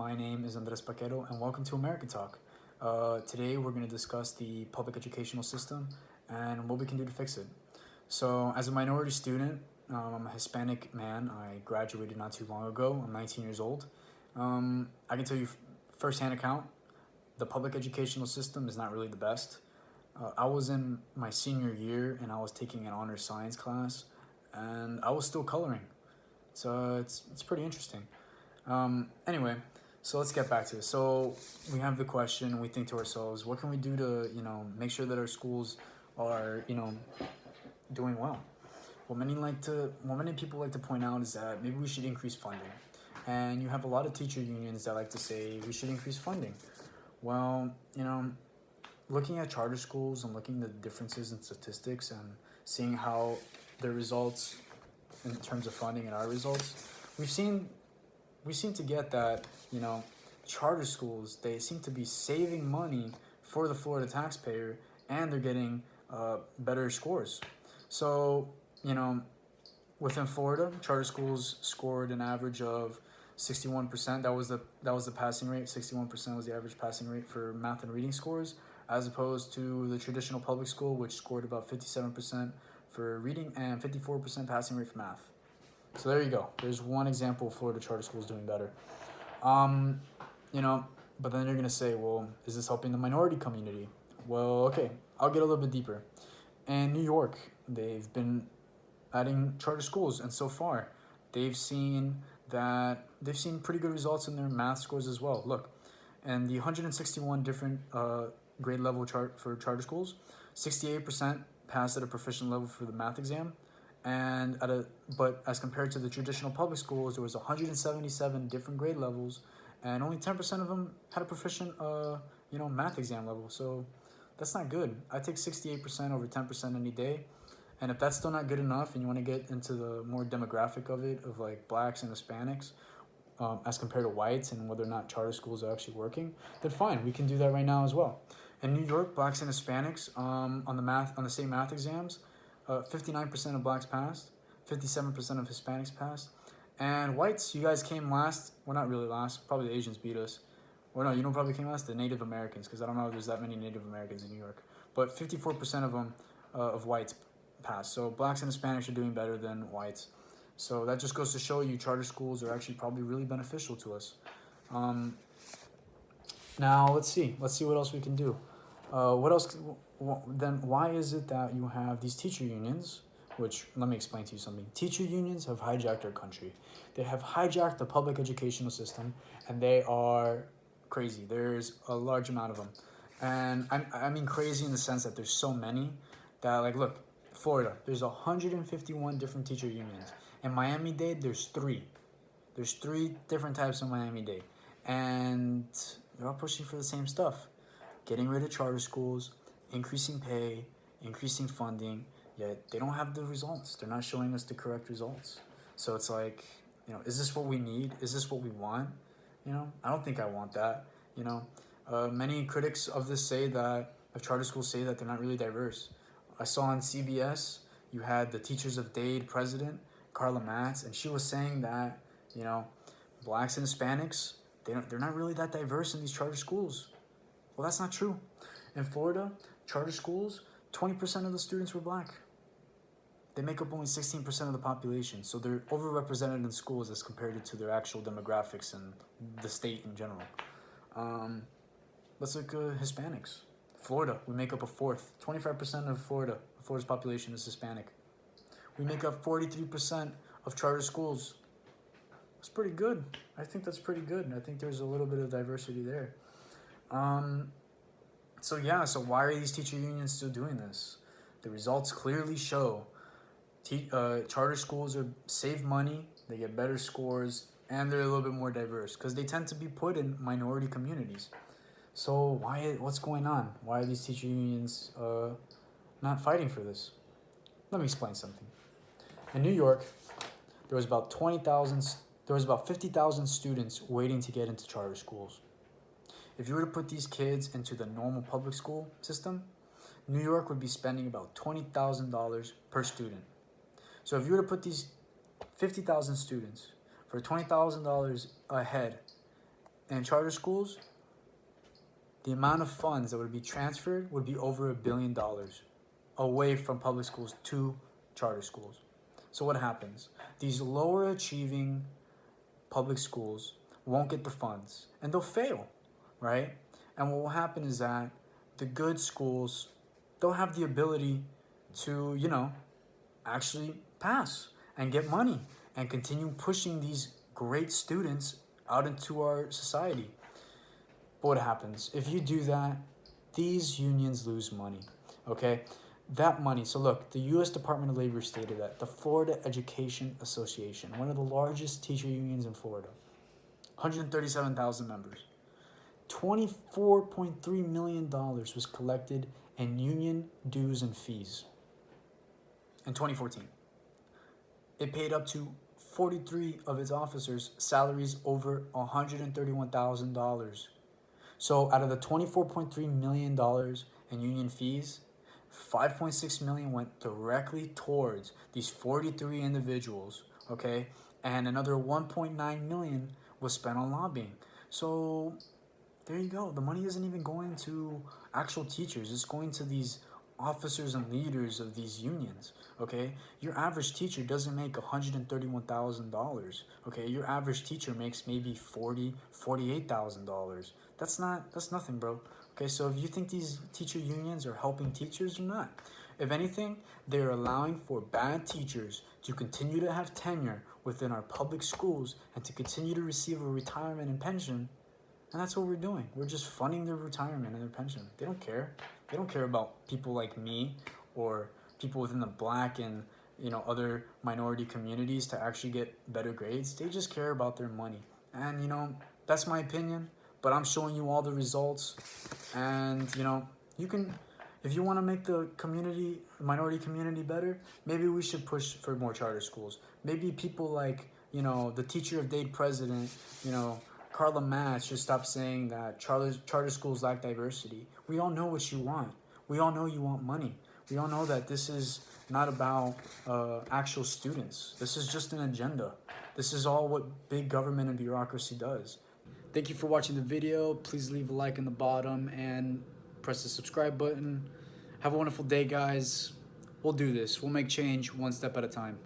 My name is Andres Paquero, and welcome to American Talk. Today, we're going to discuss the public educational system and what we can do to fix it. So, as a minority student, I'm a Hispanic man. I graduated not too long ago. I'm 19 years old. I can tell you firsthand account, the public educational system is not really the best. I was in my senior year and I was taking an honors science class, and I was still coloring. So it's pretty interesting. Anyway, so let's get back to it. So we have the question, we think to ourselves, what can we do to, make sure that our schools are, doing well? What many people like to point out is that maybe we should increase funding. And you have a lot of teacher unions that like to say we should increase funding. Well, looking at charter schools and looking at the differences in statistics and seeing how their results in terms of funding and our results, we seem to get that, charter schools, they seem to be saving money for the Florida taxpayer, and they're getting better scores. So, within Florida, charter schools scored an average of 61%. That was the passing rate. 61% was the average passing rate for math and reading scores, as opposed to the traditional public school, which scored about 57% for reading and 54% passing rate for math. So there you go. There's one example of Florida charter schools doing better. But then you're gonna say, well, is this helping the minority community? Well, okay, I'll get a little bit deeper. In New York, they've been adding charter schools, and so far, they've seen pretty good results in their math scores as well. Look, and the 161 different grade level chart for charter schools, 68% passed at a proficient level for the math exam, but as compared to the traditional public schools, there was 177 different grade levels, and only 10% of them had a proficient math exam level. So that's not good. I take 68% over 10% any day. And if that's still not good enough and you want to get into the more demographic of it, of like blacks and Hispanics, as compared to whites, and whether or not charter schools are actually working, then fine, we can do that right now as well. In New York, blacks and Hispanics on the same math exams, 59% of blacks passed, 57% of Hispanics passed, and whites, you guys came last. Well, not really last. Probably the Asians beat us. Well, no, you know probably came last? The Native Americans, because I don't know if there's that many Native Americans in New York. But 54% of them, of whites, passed. So blacks and Hispanics are doing better than whites. So that just goes to show you charter schools are actually probably really beneficial to us. Now let's see what else we can do. What else? Then why is it that you have these teacher unions? Which, let me explain to you something. Teacher unions have hijacked our country. They have hijacked the public educational system, and they are crazy. There's a large amount of them, and I mean crazy in the sense that there's so many that, like, look, Florida, there's 151 different teacher unions. In Miami-Dade, there's 3. There's 3 different types of Miami-Dade, and they're all pushing for the same stuff: getting rid of charter schools, increasing pay, increasing funding. Yet they don't have the results. They're not showing us the correct results. So it's like, is this what we need? Is this what we want? I don't think I want that. Many critics of charter schools say that they're not really diverse. I saw on CBS, you had the Teachers of Dade president, Carla Matz, and she was saying that, blacks and Hispanics, they're not really that diverse in these charter schools. Well, that's not true. In Florida, charter schools, 20% of the students were black. They make up only 16% of the population, so they're overrepresented in schools as compared to their actual demographics and the state in general. Let's look at Hispanics. Florida, we make up a fourth. 25% of Florida's population is Hispanic. We make up 43% of charter schools. That's pretty good. I think that's pretty good. I think there's a little bit of diversity there. So why are these teacher unions still doing this? The results clearly show charter schools save money, they get better scores, and they're a little bit more diverse because they tend to be put in minority communities. So what's going on? Why are these teacher unions not fighting for this? Let me explain something. In New York, there was about 50,000 students waiting to get into charter schools. If you were to put these kids into the normal public school system, New York would be spending about $20,000 per student. So if you were to put these 50,000 students for $20,000 a head, in charter schools, the amount of funds that would be transferred would be over $1 billion away from public schools to charter schools. So what happens? These lower achieving public schools won't get the funds and they'll fail, right? And what will happen is that the good schools, they'll have the ability to, actually pass and get money and continue pushing these great students out into our society. But what happens? If you do that, these unions lose money, okay? That money, so look, the U.S. Department of Labor stated that the Florida Education Association, one of the largest teacher unions in Florida, 137,000 members, $24.3 million was collected in union dues and fees in 2014. It paid up to 43 of its officers' salaries over $131,000. So out of the $24.3 million in union fees, $5.6 million went directly towards these 43 individuals, okay? And another $1.9 million was spent on lobbying. So there you go. The money isn't even going to actual teachers. It's going to these officers and leaders of these unions, okay? Your average teacher doesn't make $131,000, okay? Your average teacher makes maybe $48,000. That's nothing, bro. Okay, so if you think these teacher unions are helping teachers or not, if anything, they're allowing for bad teachers to continue to have tenure within our public schools and to continue to receive a retirement and pension. And that's what we're doing. We're just funding their retirement and their pension. They don't care. They don't care about people like me or people within the Black and other minority communities to actually get better grades. They just care about their money. And that's my opinion, but I'm showing you all the results. And you can, if you want to make the minority community better, maybe we should push for more charter schools. Maybe people like the Teacher of Day president, Carla Matz, should stop saying that charter schools lack diversity. We all know what you want. We all know you want money. We all know that this is not about actual students. This is just an agenda. This is all what big government and bureaucracy does. Thank you for watching the video. Please leave a like in the bottom and press the subscribe button. Have a wonderful day, guys. We'll do this. We'll make change one step at a time.